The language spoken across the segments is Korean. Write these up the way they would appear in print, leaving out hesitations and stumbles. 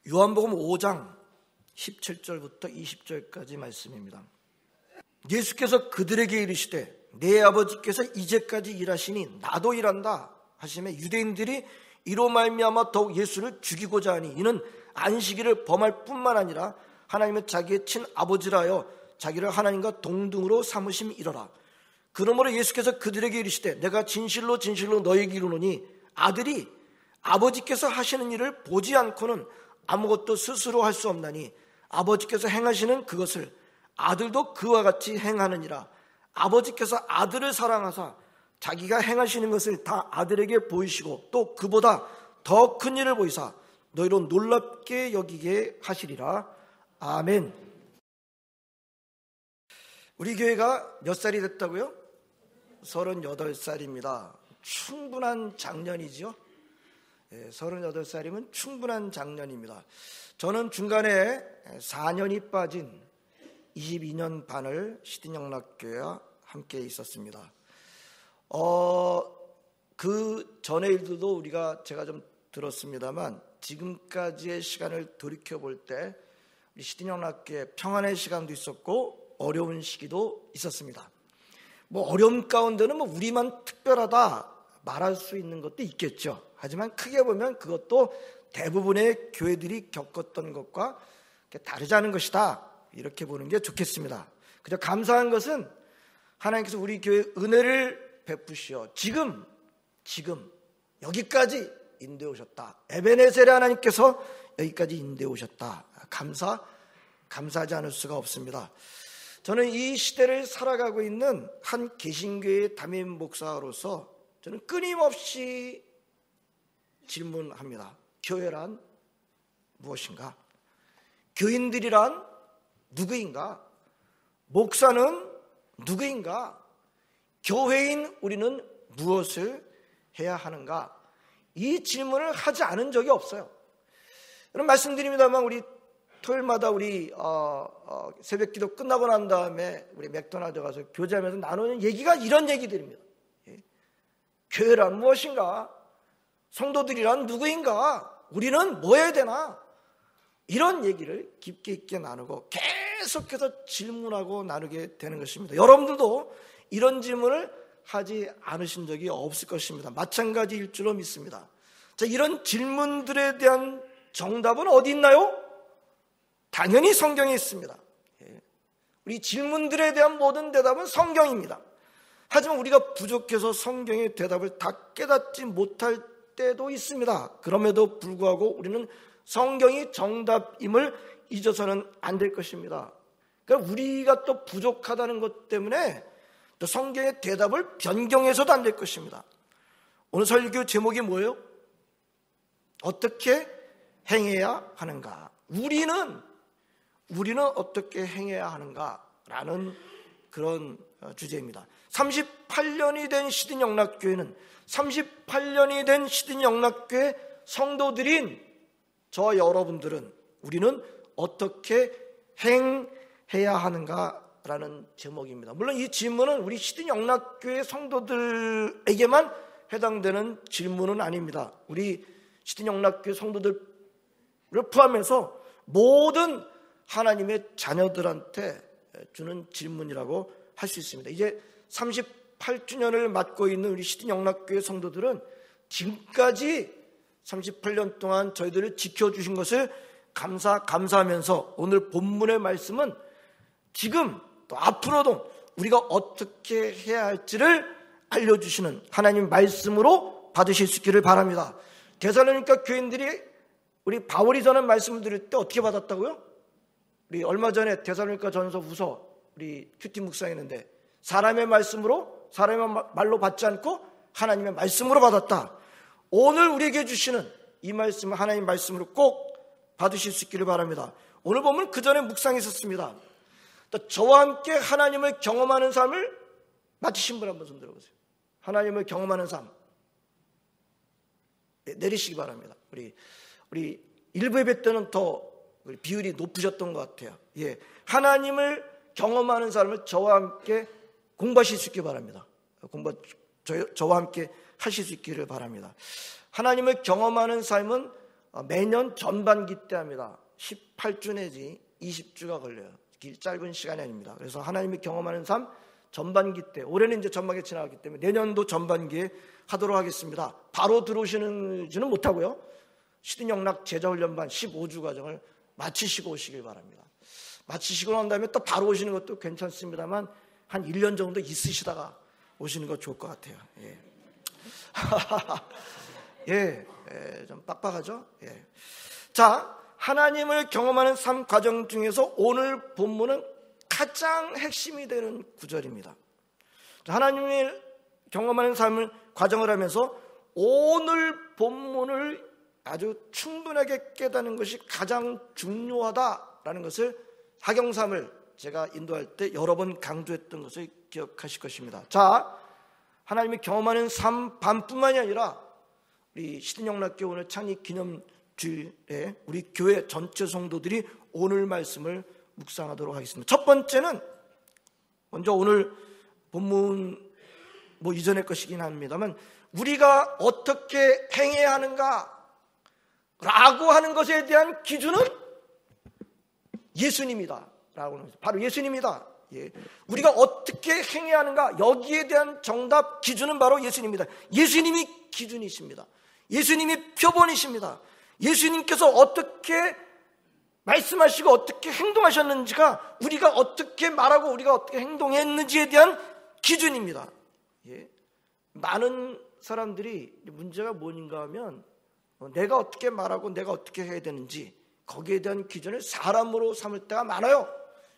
요한복음 5장 17절부터 20절까지 말씀입니다. 예수께서 그들에게 이르시되 내 아버지께서 이제까지 일하시니 나도 일한다 하시매 유대인들이 이로 말미암아 더욱 예수를 죽이고자 하니 이는 안식일을 범할 뿐만 아니라 하나님은 자기의 친아버지라 하여 자기를 하나님과 동등으로 삼으심이로라. 그러므로 예수께서 그들에게 이르시되 내가 진실로 진실로 너희에게 이르노니 아들이 아버지께서 하시는 일을 보지 않고는 아무것도 스스로 할 수 없나니 아버지께서 행하시는 그것을 아들도 그와 같이 행하느니라. 아버지께서 아들을 사랑하사 자기가 행하시는 것을 다 아들에게 보이시고 또 그보다 더 큰 일을 보이사 너희로 놀랍게 여기게 하시리라. 아멘. 우리 교회가 몇 살이 됐다고요? 38살입니다. 충분한 장년이죠. 38살이면 충분한 장년입니다. 저는 중간에 4년이 빠진 22년 반을 시딘영락교회와 함께 있었습니다. 그 전의 일들도 제가 좀 들었습니다만 지금까지의 시간을 돌이켜볼 때 우리 시딘영락교회 평안의 시간도 있었고 어려운 시기도 있었습니다. 어려움 가운데는 우리만 특별하다 말할 수 있는 것도 있겠죠. 하지만 크게 보면 그것도 대부분의 교회들이 겪었던 것과 다르지 않은 것이다, 이렇게 보는 게 좋겠습니다. 그저 감사한 것은 하나님께서 우리 교회에 은혜를 베푸시어 지금 여기까지 인도해 오셨다. 에베네셀의 하나님께서 여기까지 인도해 오셨다. 감사하지 않을 수가 없습니다. 저는 이 시대를 살아가고 있는 한 개신교의 담임 목사로서 저는 끊임없이 질문합니다. 교회란 무엇인가? 교인들이란 누구인가? 목사는 누구인가? 교회인 우리는 무엇을 해야 하는가? 이 질문을 하지 않은 적이 없어요. 여러분 말씀드립니다만 우리 토요일마다 우리 새벽기도 끝나고 난 다음에 우리 맥도날드 가서 교제하면서 나누는 얘기가 이런 얘기들입니다. 교회란 무엇인가? 성도들이란 누구인가? 우리는 뭐 해야 되나? 이런 얘기를 깊게 있게 나누고 계속해서 질문하고 나누게 되는 것입니다. 여러분들도 이런 질문을 하지 않으신 적이 없을 것입니다. 마찬가지일 줄로 믿습니다. 자, 이런 질문들에 대한 정답은 어디 있나요? 당연히 성경에 있습니다. 우리 질문들에 대한 모든 대답은 성경입니다. 하지만 우리가 부족해서 성경의 대답을 다 깨닫지 못할 때도 있습니다. 그럼에도 불구하고 우리는 성경이 정답임을 잊어서는 안 될 것입니다. 그러니까 우리가 또 부족하다는 것 때문에 또 성경의 대답을 변경해서도 안 될 것입니다. 오늘 설교 제목이 뭐예요? 어떻게 행해야 하는가? 우리는 어떻게 행해야 하는가라는 그런 주제입니다. 38년이 된 시딘영락교회는 38년이 된 시딘영락교회 성도들인 저 여러분들은 우리는 어떻게 행해야 하는가라는 제목입니다. 물론 이 질문은 우리 시딘영락교회 성도들에게만 해당되는 질문은 아닙니다. 우리 시딘영락교회 성도들을 포함해서 모든 하나님의 자녀들한테 주는 질문이라고 할 수 있습니다. 이제 38주년을 맞고 있는 우리 시딘영락교회 성도들은 지금까지 38년 동안 저희들을 지켜주신 것을 감사하면서 오늘 본문의 말씀은 지금 또 앞으로도 우리가 어떻게 해야 할지를 알려주시는 하나님 말씀으로 받으실 수 있기를 바랍니다. 데살로니가 교인들이 우리 바울이 전한 말씀을 들을 때 어떻게 받았다고요? 우리 얼마 전에 데살로니가 전서 후서 우리 큐티 묵상했는데 사람의 말씀으로, 사람의 말로 받지 않고 하나님의 말씀으로 받았다. 오늘 우리에게 주시는 이 말씀을 하나님 말씀으로 꼭 받으실 수 있기를 바랍니다. 오늘 보면 그 전에 묵상했었습니다. 저와 함께 하나님을 경험하는 삶을 맡으신 분 한번 손 들어보세요. 하나님을 경험하는 삶 내리시기 바랍니다. 우리 일부 예배 때는 더 비율이 높으셨던 것 같아요. 하나님을 경험하는 삶을 저와 함께 공부하실 수 있기를 바랍니다. 저와 함께 하실 수 있기를 바랍니다. 하나님을 경험하는 삶은 매년 전반기 때 합니다. 18주 내지 20주가 걸려요. 짧은 시간이 아닙니다. 그래서 하나님이 경험하는 삶 전반기 때, 올해는 이제 전반기에 지나갔기 때문에 내년도 전반기에 하도록 하겠습니다. 바로 들어오시는지는 못하고요. 시드영락 제자훈련반 15주 과정을 마치시고 오시길 바랍니다. 마치시고 난 다음에 또 바로 오시는 것도 괜찮습니다만 한 1년 정도 있으시다가 오시는 거 좋을 것 같아요. 예. 좀 빡빡하죠? 예. 자, 하나님을 경험하는 삶 과정 중에서 오늘 본문은 가장 핵심이 되는 구절입니다. 하나님을 경험하는 삶을 과정을 하면서 오늘 본문을 아주 충분하게 깨닫는 것이 가장 중요하다라는 것을 하경삼을 제가 인도할 때 여러 번 강조했던 것을 기억하실 것입니다. 자, 하나님이 경험하는 삶 반뿐만이 아니라 우리 시드영락교회 오늘 창립 기념주일에 우리 교회 전체 성도들이 오늘 말씀을 묵상하도록 하겠습니다. 첫 번째는 먼저 오늘 본문 이전의 것이긴 합니다만 우리가 어떻게 행해야 하는가 라고 하는 것에 대한 기준은 예수님이다 라고 하는 거죠. 바로 예수님이다. 예. 우리가 어떻게 행해야 하는가 여기에 대한 정답 기준은 바로 예수님입니다. 예수님이 기준이십니다. 예수님이 표본이십니다. 예수님께서 어떻게 말씀하시고 어떻게 행동하셨는지가 우리가 어떻게 말하고 우리가 어떻게 행동했는지에 대한 기준입니다. 예. 많은 사람들이 문제가 뭔가 하면 내가 어떻게 말하고 내가 어떻게 해야 되는지 거기에 대한 기준을 사람으로 삼을 때가 많아요.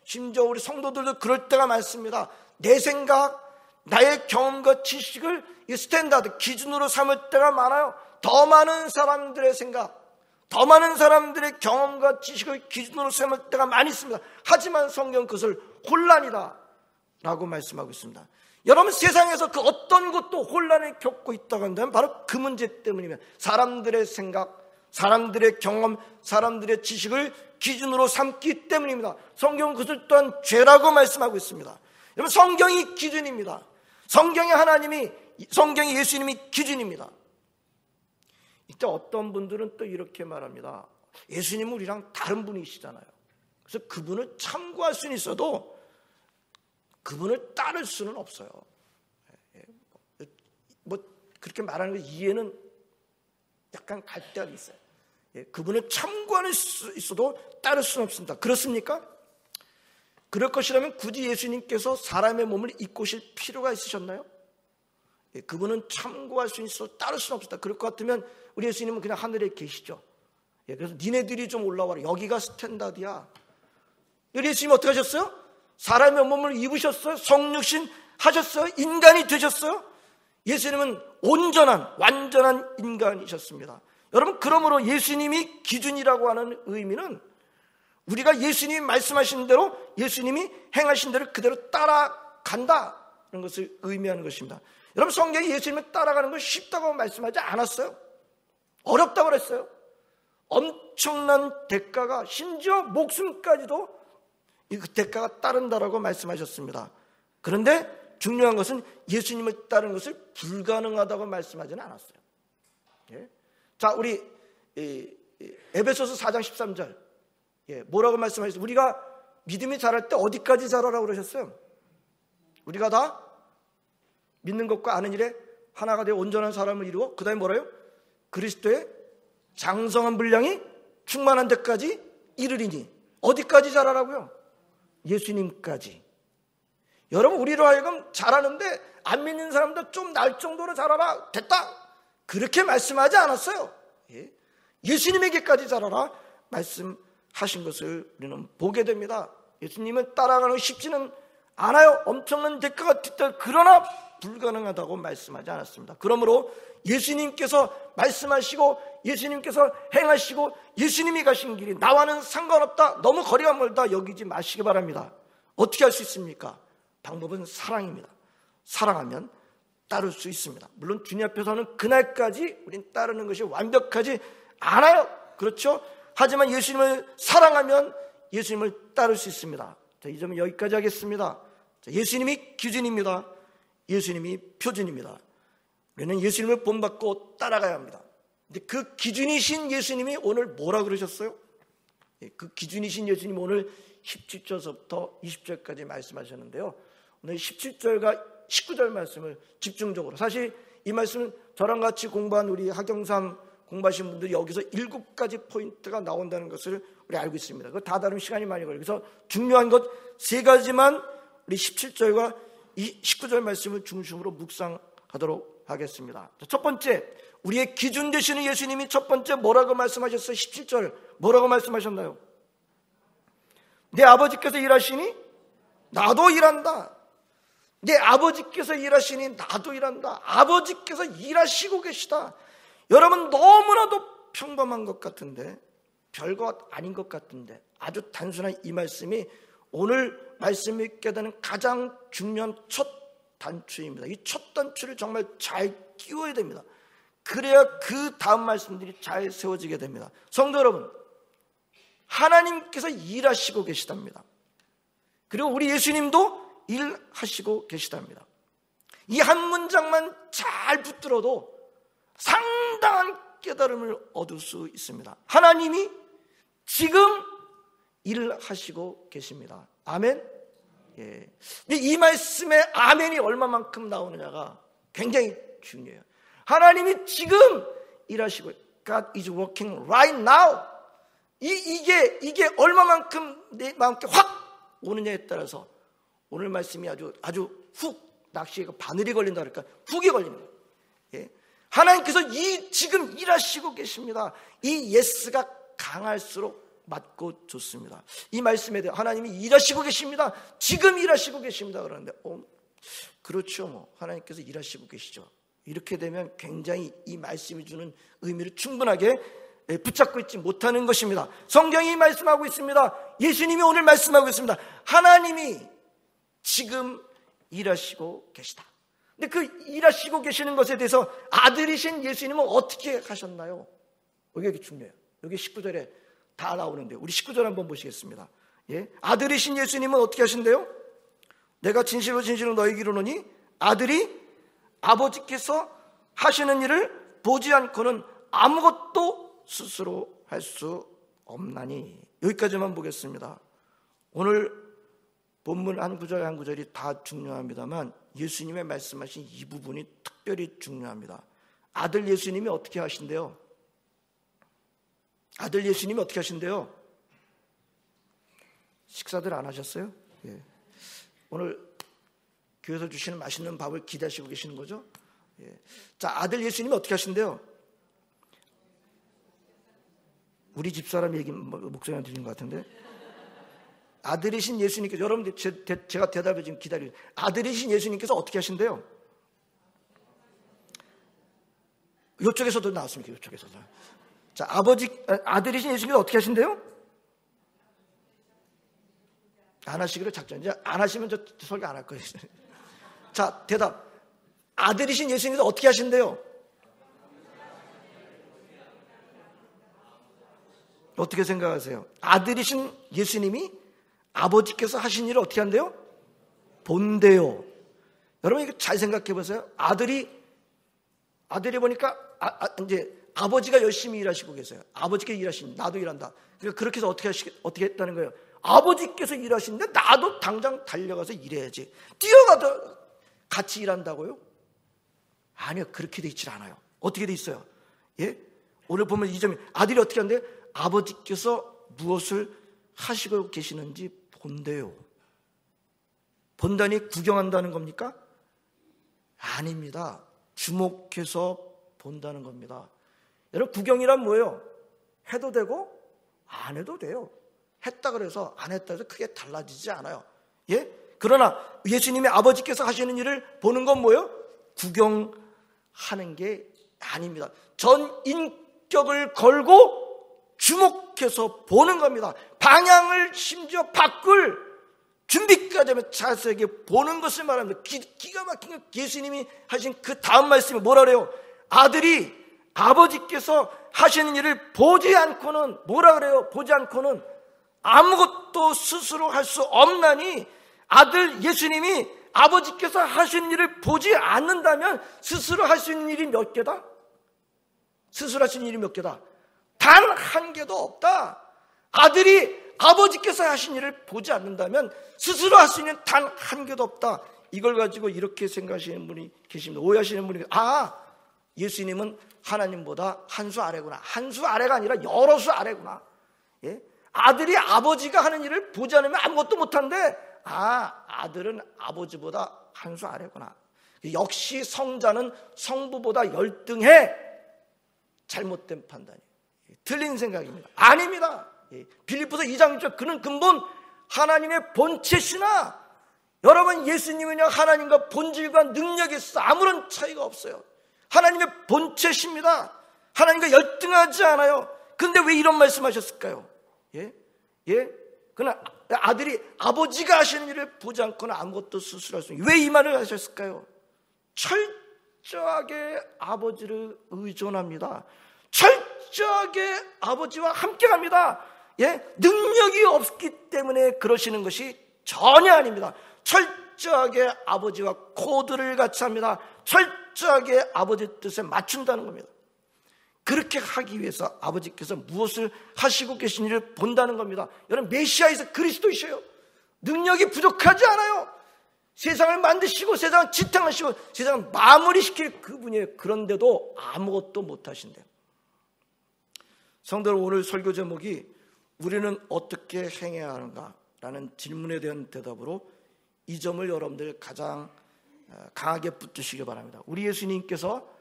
심지어 우리 성도들도 그럴 때가 많습니다. 내 생각, 나의 경험과 지식을 이 스탠다드, 기준으로 삼을 때가 많아요. 더 많은 사람들의 생각, 더 많은 사람들의 경험과 지식을 기준으로 삼을 때가 많이 있습니다. 하지만 성경은 그것을 혼란이다 라고 말씀하고 있습니다. 여러분, 세상에서 그 어떤 것도 혼란을 겪고 있다고 한다면 바로 그 문제 때문이면 사람들의 생각, 사람들의 경험, 사람들의 지식을 기준으로 삼기 때문입니다. 성경은 그것을 또한 죄라고 말씀하고 있습니다. 여러분, 성경이 기준입니다. 성경이 예수님이 기준입니다. 이때 어떤 분들은 또 이렇게 말합니다. 예수님은 우리랑 다른 분이시잖아요. 그래서 그분을 참고할 수는 있어도 그분을 따를 수는 없어요. 그렇게 말하는 거 이해는 약간 갈등이 있어요. 그분을 참고할 수 있어도 따를 수는 없습니다. 그렇습니까? 그럴 것이라면 굳이 예수님께서 사람의 몸을 입고 오실 필요가 있으셨나요? 그분은 참고할 수 있어도 따를 수는 없습니다. 그럴 것 같으면 우리 예수님은 그냥 하늘에 계시죠. 그래서 니네들이 좀 올라와라. 여기가 스탠다드야. 우리 예수님이 어떻게 하셨어요? 사람의 몸을 입으셨어요. 성육신 하셨어요. 인간이 되셨어요. 예수님은 온전한 완전한 인간이셨습니다. 여러분, 그러므로 예수님이 기준이라고 하는 의미는 우리가 예수님이 말씀하신 대로 예수님이 행하신 대로 그대로 따라간다는 것을 의미하는 것입니다. 여러분, 성경이 예수님을 따라가는 건 쉽다고 말씀하지 않았어요. 어렵다고 그랬어요. 엄청난 대가가, 심지어 목숨까지도 그 대가가 따른다라고 말씀하셨습니다. 그런데 중요한 것은 예수님을 따르는 것을 불가능하다고 말씀하지는 않았어요. 예? 자, 우리 에베소서 4장 13절 뭐라고 말씀하셨어요? 우리가 믿음이 자랄 때 어디까지 자라라고 그러셨어요? 우리가 다 믿는 것과 아는 일에 하나가 되어 온전한 사람을 이루어 그 다음에 뭐라요? 그리스도의 장성한 분량이 충만한 데까지 이르리니. 어디까지 자라라고요? 예수님까지. 여러분, 우리로 하여금 자라는데 안 믿는 사람도 좀 날 정도로 자라라, 됐다, 그렇게 말씀하지 않았어요. 예수님에게까지 자라라 말씀하신 것을 우리는 보게 됩니다. 예수님을 따라가는 거 쉽지는 않아요. 엄청난 대가가 있다. 그러나 불가능하다고 말씀하지 않았습니다. 그러므로 예수님께서 말씀하시고 예수님께서 행하시고 예수님이 가신 길이 나와는 상관없다, 너무 거리가 멀다 여기지 마시기 바랍니다. 어떻게 할 수 있습니까? 방법은 사랑입니다. 사랑하면 따를 수 있습니다. 물론 주님 앞에서는 그날까지 우린 따르는 것이 완벽하지 않아요. 그렇죠? 하지만 예수님을 사랑하면 예수님을 따를 수 있습니다. 자, 이 점은 여기까지 하겠습니다. 자, 예수님이 기준입니다. 예수님이 표준입니다. 우리는 예수님을 본받고 따라가야 합니다. 근데 그 기준이신 예수님이 오늘 뭐라 그러셨어요? 그 기준이신 예수님이 오늘 17절서부터 20절까지 말씀하셨는데요. 오늘 17절과 19절 말씀을 집중적으로, 사실 이 말씀은 저랑 같이 공부한 우리 학영삼 공부하신 분들이 여기서 7가지 포인트가 나온다는 것을 우리 알고 있습니다. 그거 다 다루면 시간이 많이 걸려요. 그래서 중요한 것 3가지만 우리 17절과 19절 말씀을 중심으로 묵상하도록 하겠습니다. 첫 번째, 우리의 기준 되시는 예수님이 첫 번째 뭐라고 말씀하셨어요? 17절 뭐라고 말씀하셨나요? 내 아버지께서 일하시니 나도 일한다. 내 아버지께서 일하시니 나도 일한다. 아버지께서 일하시고 계시다. 여러분, 너무나도 평범한 것 같은데, 별것 아닌 것 같은데, 아주 단순한 이 말씀이 오늘 말씀이 있게 되는 가장 중요한 첫 단추입니다. 이 첫 단추를 정말 잘 끼워야 됩니다. 그래야 그 다음 말씀들이 잘 세워지게 됩니다. 성도 여러분, 하나님께서 일하시고 계시답니다. 그리고 우리 예수님도 일하시고 계시답니다. 이 한 문장만 잘 붙들어도 상당한 깨달음을 얻을 수 있습니다. 하나님이 지금 일하시고 계십니다. 아멘. 예. 이 말씀에 아멘이 얼마만큼 나오느냐가 굉장히 중요해요. 하나님이 지금 일하시고, God is working right now. 이게 얼마만큼 내 마음께 확 오느냐에 따라서 오늘 말씀이 아주 훅, 낚시에 바늘이 걸린다 그럴까, 훅이 걸리는 거예요. 예. 하나님께서 지금 일하시고 계십니다. 이 예스가 강할수록 맞고 좋습니다. 이 말씀에 대해 하나님이 일하시고 계십니다. 지금 일하시고 계십니다. 그러는데 그렇죠. 하나님께서 일하시고 계시죠. 이렇게 되면 굉장히 이 말씀이 주는 의미를 충분하게 붙잡고 있지 못하는 것입니다. 성경이 말씀하고 있습니다. 예수님이 오늘 말씀하고 있습니다. 하나님이 지금 일하시고 계시다. 근데 그 일하시고 계시는 것에 대해서 아들이신 예수님은 어떻게 하셨나요? 여기 중요해요. 여기 19절에 다 나오는데 우리 19절 한번 보시겠습니다. 예? 아들이신 예수님은 어떻게 하신대요? 내가 진실로 너희에게 이르노니 아들이 아버지께서 하시는 일을 보지 않고는 아무것도 스스로 할 수 없나니. 여기까지만 보겠습니다. 오늘 본문 한 구절 한 구절이 다 중요합니다만 예수님의 말씀하신 이 부분이 특별히 중요합니다. 아들 예수님이 어떻게 하신대요? 아들 예수님이 어떻게 하신대요? 식사들 안 하셨어요? 예. 오늘 교회에서 주시는 맛있는 밥을 기대하시고 계시는 거죠? 예. 자, 아들 예수님이 어떻게 하신대요? 우리 집사람 얘기 목소리만 들린 것 같은데, 아들이신 예수님께서, 여러분들 제가 대답을 지금 기다려요. 아들이신 예수님께서 어떻게 하신대요? 이쪽에서도 나왔습니다. 이쪽에서도. 자, 아들이신 예수님께서 어떻게 하신대요? 안 하시기로 작전. 이제 안 하시면 저 설교 안 할 거예요. 자, 대답. 아들이신 예수님께서 어떻게 하신대요? 어떻게 생각하세요? 아들이신 예수님이 아버지께서 하신 일을 어떻게 한대요? 본대요. 여러분 이거 잘 생각해 보세요. 아들이 보니까 이제 아버지가 열심히 일하시고 계세요. 아버지께서 일하시니 나도 일한다. 그러니까 그렇게 해서 어떻게 했다는 거예요? 아버지께서 일하시는데 나도 당장 달려가서 일해야지. 뛰어가서 같이 일한다고요? 아니요, 그렇게 돼 있질 않아요. 어떻게 돼 있어요? 예? 오늘 보면 이 점이 아들이 어떻게 한대요? 아버지께서 무엇을 하시고 계시는지 본대요. 본다니 구경한다는 겁니까? 아닙니다. 주목해서 본다는 겁니다. 여러분, 구경이란 뭐예요? 해도 되고 안 해도 돼요. 했다 그래서 안 했다 해서 크게 달라지지 않아요. 예? 그러나 예수님의 아버지께서 하시는 일을 보는 건 뭐예요? 구경하는 게 아닙니다. 전 인격을 걸고 주목해서 보는 겁니다. 방향을 심지어 바꿀 준비까지 하면 자세하게 보는 것을 말합니다. 기가 막힌 거. 예수님이 하신 그 다음 말씀이 뭐라 그래요? 아들이 아버지께서 하시는 일을 보지 않고는 뭐라 그래요? 보지 않고는 아무것도 스스로 할 수 없나니, 아들 예수님이 아버지께서 하시는 일을 보지 않는다면 스스로 할 수 있는 일이 몇 개다? 스스로 하신 일이 몇 개다? 단 한 개도 없다. 아들이 아버지께서 하신 일을 보지 않는다면 스스로 할 수 있는 단 한 개도 없다. 이걸 가지고 이렇게 생각하시는 분이 계십니다. 오해하시는 분이, 예수님은 하나님보다 한 수 아래구나. 한 수 아래가 아니라 여러 수 아래구나. 예? 아들이 아버지가 하는 일을 보지 않으면 아무것도 못한데, 아들은 아버지보다 한 수 아래구나. 역시 성자는 성부보다 열등해. 잘못된 판단이에요. 틀린 생각입니다. 아닙니다. 빌립보서 2장 6절, 그는 근본 하나님의 본체시나, 여러분, 예수님은요 하나님과 본질과 능력이 있어 아무런 차이가 없어요. 하나님의 본체십니다. 하나님과 열등하지 않아요. 그런데 왜 이런 말씀하셨을까요? 그러나 아들이 아버지가 하시는 일을 보지 않고는 아무것도 스스로 할 수 없어요. 왜 이 말을 하셨을까요? 철저하게 아버지를 의존합니다. 철저하게 아버지와 함께 갑니다. 능력이 없기 때문에 그러시는 것이 전혀 아닙니다. 철저하게 아버지와 코드를 같이 합니다. 철저하게 아버지 뜻에 맞춘다는 겁니다. 그렇게 하기 위해서 아버지께서 무엇을 하시고 계신지를 본다는 겁니다. 여러분, 메시아에서 그리스도이셔요. 능력이 부족하지 않아요. 세상을 만드시고 세상을 지탱하시고 세상을 마무리시킬 그분이에요. 그런데도 아무것도 못하신대요. 성도들, 오늘 설교 제목이 우리는 어떻게 행해야 하는가? 라는 질문에 대한 대답으로 이 점을 여러분들 가장 강하게 붙드시기 바랍니다. 우리 예수님께서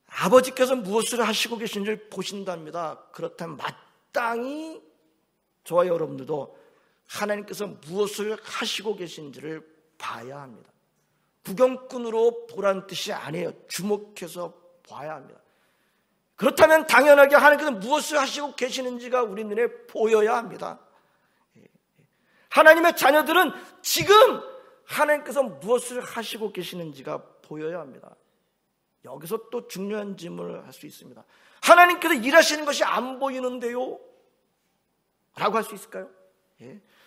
아버지께서 무엇을 하시고 계신지를 보신답니다. 그렇다면 마땅히 저와 여러분들도 하나님께서 무엇을 하시고 계신지를 봐야 합니다. 구경꾼으로 보란 뜻이 아니에요. 주목해서 봐야 합니다. 그렇다면 당연하게 하나님께서 무엇을 하시고 계시는지가 우리 눈에 보여야 합니다. 하나님의 자녀들은 지금 하나님께서 무엇을 하시고 계시는지가 보여야 합니다. 여기서 또 중요한 질문을 할 수 있습니다. 하나님께서 일하시는 것이 안 보이는데요? 라고 할 수 있을까요?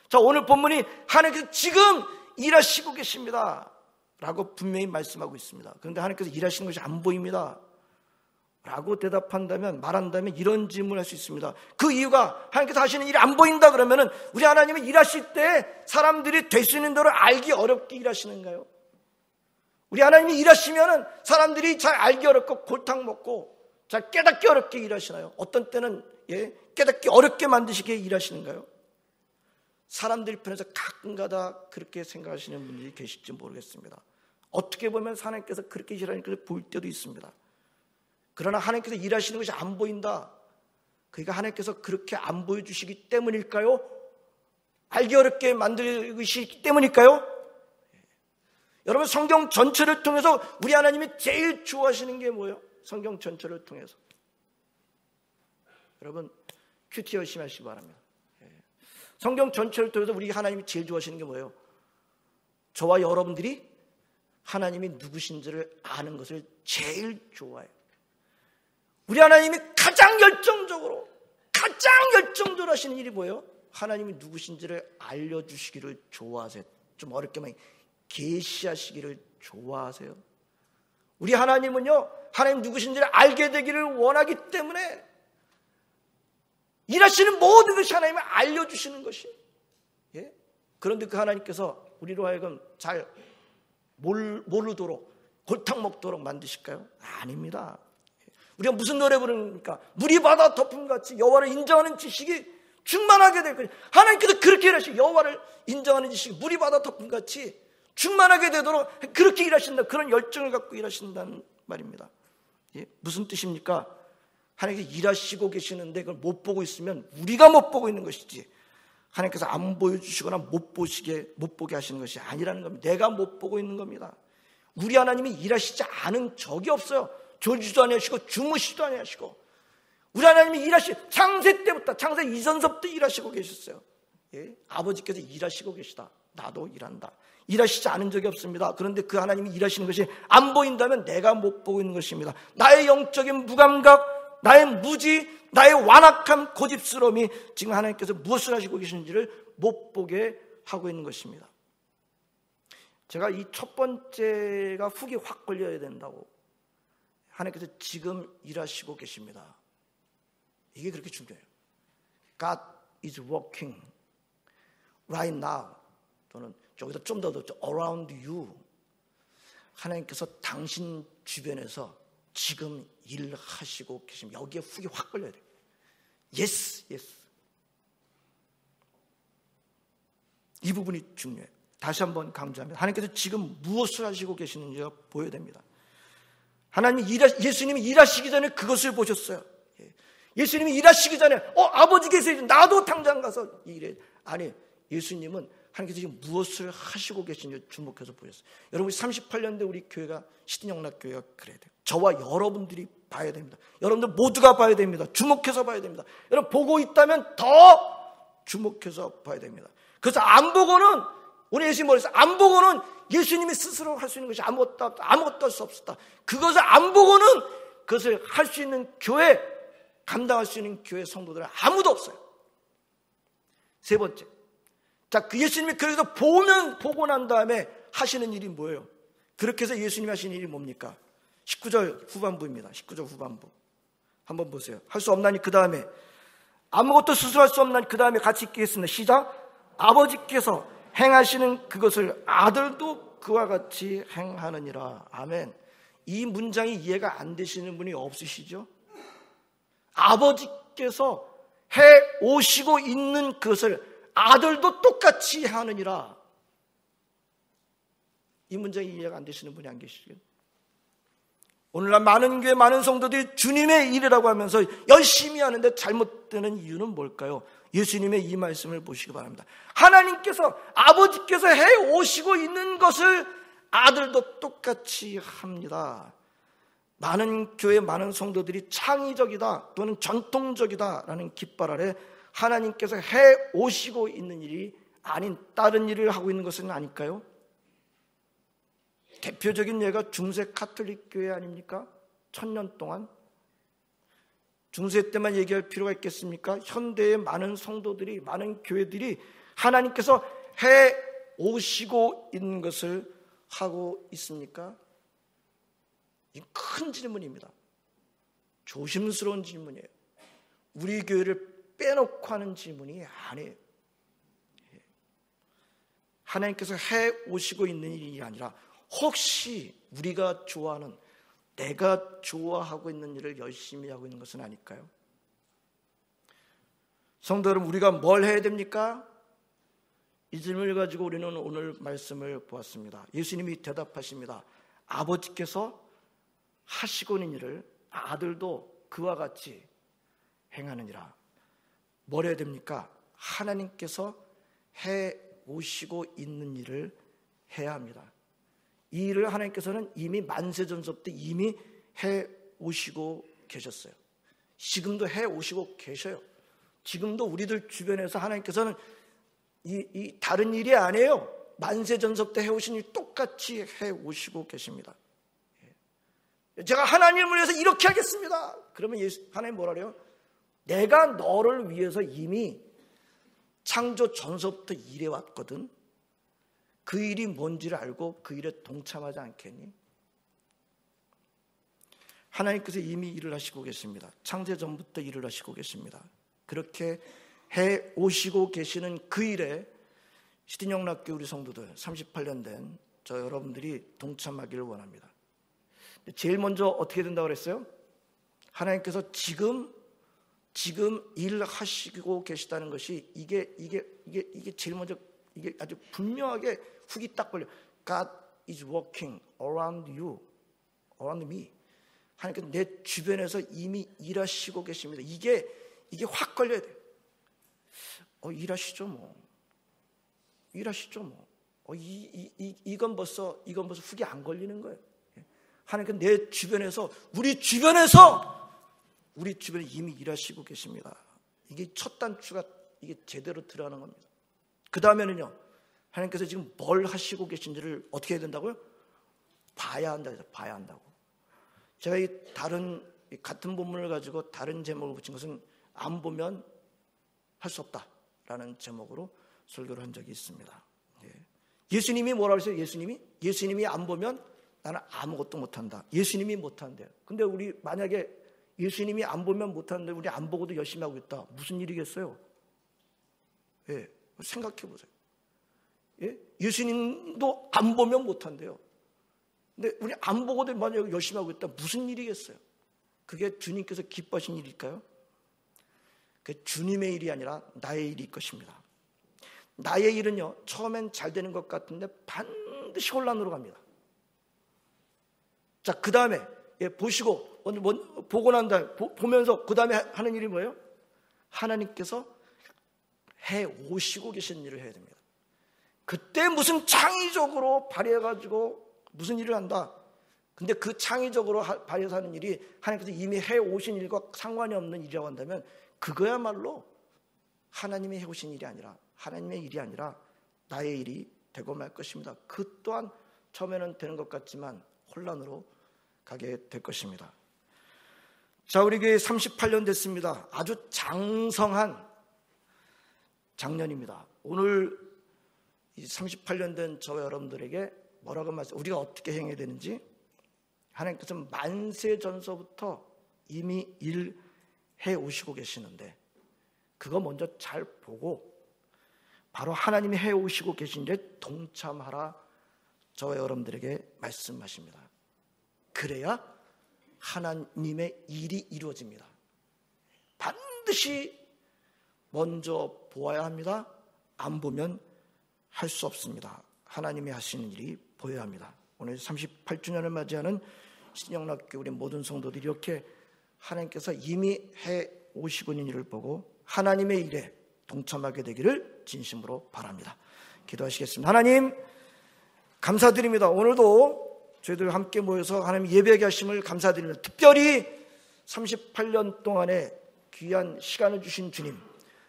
자, 오늘 본문이 하나님께서 지금 일하시고 계십니다 라고 분명히 말씀하고 있습니다. 그런데 하나님께서 일하시는 것이 안 보입니다 라고 대답한다면, 말한다면 이런 질문을 할 수 있습니다. 그 이유가 하나님께서 하시는 일이 안 보인다 그러면은 우리 하나님은 일하실 때 사람들이 될 수 있는 대로 알기 어렵게 일하시는가요? 우리 하나님이 일하시면은 사람들이 잘 알기 어렵고 골탕 먹고 잘 깨닫기 어렵게 일하시나요? 어떤 때는 깨닫기 어렵게 만드시게 일하시는가요? 사람들 편에서 가끔가다 그렇게 생각하시는 분들이 계실지 모르겠습니다. 어떻게 보면 하나님께서 그렇게 일하는 것을 보일 때도 있습니다. 그러나 하나님께서 일하시는 것이 안 보인다. 그러니까 하나님께서 그렇게 안 보여주시기 때문일까요? 알기 어렵게 만드시기 때문일까요? 여러분, 성경 전체를 통해서 우리 하나님이 제일 좋아하시는 게 뭐예요? 성경 전체를 통해서. 여러분, 큐티 열심히 하시기 바랍니다. 성경 전체를 통해서 우리 하나님이 제일 좋아하시는 게 뭐예요? 저와 여러분들이 하나님이 누구신지를 아는 것을 제일 좋아해요. 우리 하나님이 가장 열정적으로 하시는 일이 뭐예요? 하나님이 누구신지를 알려주시기를 좋아하세요. 좀 어렵게 말하면 계시하시기를 좋아하세요. 우리 하나님은요, 하나님 누구신지를 알게 되기를 원하기 때문에 일하시는 모든 것이 하나님을 알려주시는 것이. 그런데 그 하나님께서 우리로 하여금 잘 모르도록 골탕 먹도록 만드실까요? 아닙니다. 우리가 무슨 노래 부르니까 물이 바다 덮음같이 여호와를 인정하는 지식이 충만하게 될 거예요. 하나님께서 그렇게 일하시고 여호와를 인정하는 지식이 물이 바다 덮음같이 충만하게 되도록 그렇게 일하신다. 그런 열정을 갖고 일하신다는 말입니다. 무슨 뜻입니까? 하나님께서 일하시고 계시는데 그걸 못 보고 있으면 우리가 못 보고 있는 것이지 하나님께서 안 보여주시거나 못 보게 하시는 것이 아니라는 겁니다. 내가 못 보고 있는 겁니다. 우리 하나님이 일하시지 않은 적이 없어요. 졸지도 아니하시고 주무시도 아니하시고 우리 하나님이 창세 때부터 창세 이전서부터 일하시고 계셨어요. 아버지께서 일하시고 계시다. 나도 일한다. 일하시지 않은 적이 없습니다. 그런데 그 하나님이 일하시는 것이 안 보인다면 내가 못 보고 있는 것입니다. 나의 영적인 무감각, 나의 무지, 나의 완악함, 고집스러움이 지금 하나님께서 무엇을 하시고 계시는지를 못 보게 하고 있는 것입니다. 제가 이 첫 번째가 훅이 확 걸려야 된다고 하나님께서 지금 일하시고 계십니다. 이게 그렇게 중요해요. God is working right now. 또는 저기다 좀 더 around you. 하나님께서 당신 주변에서 지금 일하시고 계십니다. 여기에 훅이 확 걸려야 돼요. Yes, yes. 이 부분이 중요해요. 다시 한번 강조합니다. 하나님께서 지금 무엇을 하시고 계시는지가 보여야 됩니다. 예수님이 일하시기 전에 그것을 보셨어요. 예수님이 일하시기 전에 아버지 계세요. 나도 당장 가서 일해. 아니, 예수님은 하나님께서 지금 무엇을 하시고 계신지 주목해서 보셨어요. 여러분 38년대 우리 교회가 시든영락교회가 그래야 돼요. 저와 여러분들이 봐야 됩니다. 여러분들 모두가 봐야 됩니다. 주목해서 봐야 됩니다. 여러분 보고 있다면 더 주목해서 봐야 됩니다. 그래서 안 보고는 우리 예수님 머리에서 안 보고는 예수님이 스스로 할 수 있는 것이 아무것도 할 수 없었다. 그것을 안 보고는 그것을 할 수 있는 교회, 감당할 수 있는 교회 성도들은 아무도 없어요. 세 번째, 자, 그 예수님이 그래서 보고 난 다음에 하시는 일이 뭐예요? 그렇게 해서 예수님이 하시는 일이 뭡니까? 19절 후반부입니다. 19절 후반부 한번 보세요. 할 수 없나니 그 다음에 아무것도 스스로 할 수 없나니 그 다음에 같이 읽겠습니다. 시작. 아버지께서 행하시는 그것을 아들도 그와 같이 행하느니라. 아멘. 이 문장이 이해가 안 되시는 분이 없으시죠? 아버지께서 해 오시고 있는 그것을 아들도 똑같이 하느니라. 이 문장이 이해가 안 되시는 분이 안 계시죠? 오늘날 많은 교회, 많은 성도들이 주님의 일이라고 하면서 열심히 하는데 잘못되는 이유는 뭘까요? 예수님의 이 말씀을 보시기 바랍니다. 하나님께서, 아버지께서 해 오시고 있는 것을 아들도 똑같이 합니다. 많은 교회, 많은 성도들이 창의적이다 또는 전통적이다라는 깃발 아래 하나님께서 해 오시고 있는 일이 아닌 다른 일을 하고 있는 것은 아닐까요? 대표적인 예가 중세 카톨릭 교회 아닙니까? 1000년 동안 중세 때만 얘기할 필요가 있겠습니까? 현대의 많은 성도들이, 많은 교회들이 하나님께서 해 오시고 있는 것을 하고 있습니까? 이 큰 질문입니다. 조심스러운 질문이에요. 우리 교회를 빼놓고 하는 질문이 아니에요. 하나님께서 해 오시고 있는 일이 아니라 혹시 우리가 좋아하는, 내가 좋아하고 있는 일을 열심히 하고 있는 것은 아닐까요? 성도 여러분, 우리가 뭘 해야 됩니까? 이 질문을 가지고 우리는 오늘 말씀을 보았습니다. 예수님이 대답하십니다. 아버지께서 하시고 있는 일을 아들도 그와 같이 행하느니라. 뭘 해야 됩니까? 하나님께서 해 오시고 있는 일을 해야 합니다. 이 일을 하나님께서는 이미 만세전서부터 이미 해 오시고 계셨어요. 지금도 해 오시고 계셔요. 지금도 우리들 주변에서 하나님께서는 이 다른 일이 아니에요. 만세전서부터 해 오신 일 똑같이 해 오시고 계십니다. 제가 하나님을 위해서 이렇게 하겠습니다. 그러면 하나님 뭐라 그래요? 내가 너를 위해서 이미 창조 전서부터 일해왔거든. 그 일이 뭔지를 알고 그 일에 동참하지 않겠니? 하나님께서 이미 일을 하시고 계십니다. 창세전부터 일을 하시고 계십니다. 그렇게 해 오시고 계시는 그 일에 시든영락교 우리 성도들 38년 된 저 여러분들이 동참하기를 원합니다. 제일 먼저 어떻게 된다고 그랬어요? 하나님께서 지금 일하시고 계시다는 것이 이게 제일 먼저, 이게 아주 분명하게 훅이 딱 걸려. God is working around you, around me. 하나님께서 내 주변에서 이미 일하시고 계십니다. 이게 확 걸려야 돼. 일하시죠 뭐. 일하시죠 뭐. 이건 벌써 훅이 안 걸리는 거예요. 하나님께서 내 주변에서, 우리 주변에 이미 일하시고 계십니다. 이게 첫 단추가 이게 제대로 들어가는 겁니다. 그 다음에는요, 하나님께서 지금 뭘 하시고 계신지를 어떻게 해야 된다고요? 봐야 한다고 해서 봐야 한다고. 제가 같은 본문을 가지고 다른 제목을 붙인 것은 안 보면 할 수 없다라는 제목으로 설교를 한 적이 있습니다. 예수님이 뭐라고 했어요? 예수님이 안 보면 나는 아무것도 못한다. 예수님이 못한대요. 근데 우리 만약에 예수님이 안 보면 못하는데 우리 안 보고도 열심히 하고 있다. 무슨 일이겠어요? 예, 생각해 보세요. 예? 예수님도 안 보면 못한대요. 근데 우리 안 보고도 만약에 열심히 하고 있다. 무슨 일이겠어요? 그게 주님께서 기뻐하신 일일까요? 그게 주님의 일이 아니라 나의 일일 것입니다. 나의 일은요, 처음엔 잘 되는 것 같은데 반드시 혼란으로 갑니다. 자, 그 다음에 보시고 보고 난 다음에 보면서 그 다음에 하는 일이 뭐예요? 하나님께서 해 오시고 계신 일을 해야 됩니다. 그때 무슨 창의적으로 발휘해가지고 무슨 일을 한다. 근데 그 창의적으로 발휘해서 하는 일이 하나님께서 이미 해 오신 일과 상관이 없는 일이라고 한다면 그거야말로 하나님이 해 오신 일이 아니라 하나님의 일이 아니라 나의 일이 되고 말 것입니다. 그 또한 처음에는 되는 것 같지만 혼란으로 가게 될 것입니다. 자, 우리 교회 38년 됐습니다. 아주 장성한 작년입니다. 오늘 이 38년 된 저와 여러분들에게 뭐라고 말씀, 우리가 어떻게 행해야 되는지 하나님께서 만세 전서부터 이미 일해 오시고 계시는데 그거 먼저 잘 보고 바로 하나님이 해 오시고 계신 일에 동참하라 저와 여러분들에게 말씀하십니다. 그래야 하나님의 일이 이루어집니다. 반드시 먼저 보아야 합니다. 안 보면 할 수 없습니다. 하나님이 하시는 일이 보여야 합니다. 오늘 38주년을 맞이하는 신영락교 우리 모든 성도들이 이렇게 하나님께서 이미 해 오시고 있는 일을 보고 하나님의 일에 동참하게 되기를 진심으로 바랍니다. 기도하시겠습니다. 하나님 감사드립니다. 오늘도 저희들 함께 모여서 하나님 예배하게 하심을 감사드립니다. 특별히 38년 동안의 귀한 시간을 주신 주님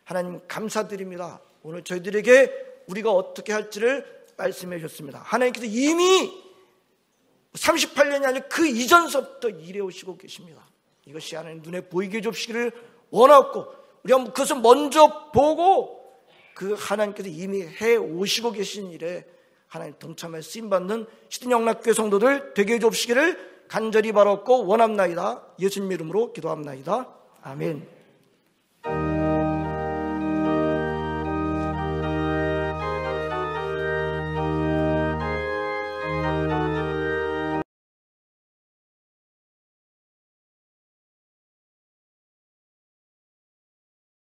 하나님 감사드립니다. 오늘 저희들에게 우리가 어떻게 할지를 말씀해 주셨습니다. 하나님께서 이미 38년이 아니라 그 이전서부터 일해 오시고 계십니다. 이것이 하나님 눈에 보이게 해주시기를 원하고 우리가 그것을 먼저 보고 그 하나님께서 이미 해 오시고 계신 일에 하나님 동참에 쓰임받는 시든영락교회 성도들 되게 해주시기를 간절히 바랐고 원합나이다. 예수님 이름으로 기도합나이다. 아멘.